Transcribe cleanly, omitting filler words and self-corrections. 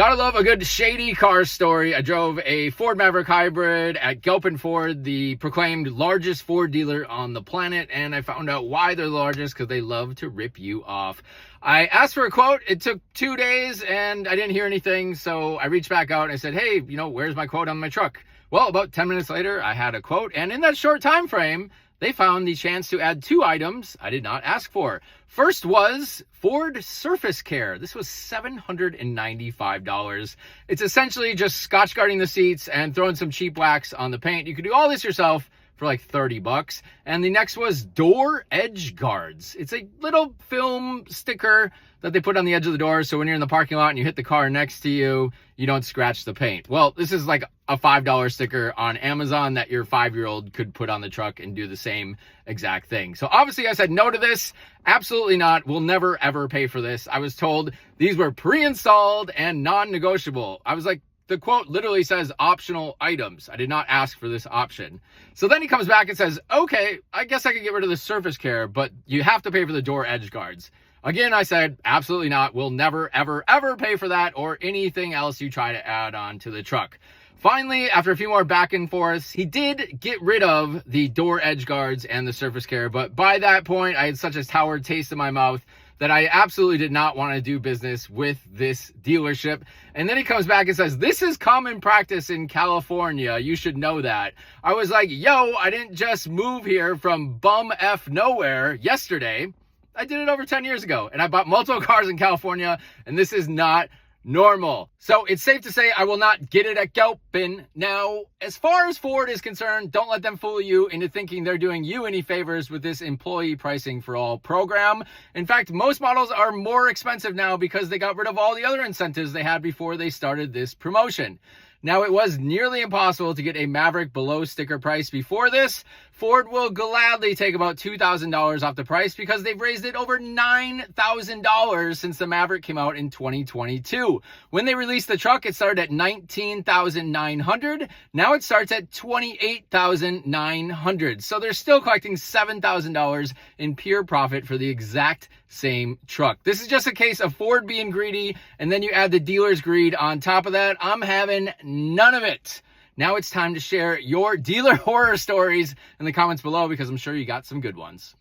Gotta love a good Shady car story. I drove a Ford Maverick Hybrid at Gilpin Ford, the proclaimed largest Ford dealer on the planet, and I found out why they're the largest, because they love to rip you off. I asked for a quote. It took 2 days, and I didn't hear anything, so I reached back out and I said, hey, where's my quote on my truck? Well, about 10 minutes later, I had a quote, and in that short time frame, they found the chance to add 2 items I did not ask for. First was Ford Surface Care. This was $795. It's essentially just Scotch guarding the seats and throwing some cheap wax on the paint. You could do all this yourself for like $30. And the next was Door Edge Guards. It's a little film sticker that they put on the edge of the door, so when you're in the parking lot and you hit the car next to you, you don't scratch the paint. Well, this is like a $5 sticker on Amazon that your 5-year-old could put on the truck and do the same exact thing. So obviously I said no to this. Absolutely not. We'll never ever pay for this. I was told these were pre-installed and non-negotiable. I was like, the quote literally says optional items. I did not ask for this option. So then he comes back and says, okay, I guess I could get rid of the surface care, but you have to pay for the door edge guards. Again, I said, absolutely not. We'll never, ever, ever pay for that or anything else you try to add on to the truck. Finally, after a few more back and forths, he did get rid of the door edge guards and the surface care. But by that point, I had such a sour taste in my mouth that I absolutely did not want to do business with this dealership. And then he comes back and says, this is common practice in California. You should know that. I was like, yo, I didn't just move here from bum F nowhere yesterday. I did it over 10 years ago, and I bought multiple cars in California, and this is not normal. So it's safe to say I will not get it at Gilpin. Now, as far as Ford is concerned, don't let them fool you into thinking they're doing you any favors with this employee pricing for all program. In fact, most models are more expensive now because they got rid of all the other incentives they had before they started this promotion. Now, it was nearly impossible to get a Maverick below sticker price before this. Ford will gladly take about $2,000 off the price because they've raised it over $9,000 since the Maverick came out in 2022. When they released the truck, it started at $19,900. Now it starts at $28,900. So they're still collecting $7,000 in pure profit for the exact same truck. This is just a case of Ford being greedy, and then you add the dealer's greed on top of that. I'm having none of it. Now it's time to share your dealer horror stories in the comments below because I'm sure you got some good ones.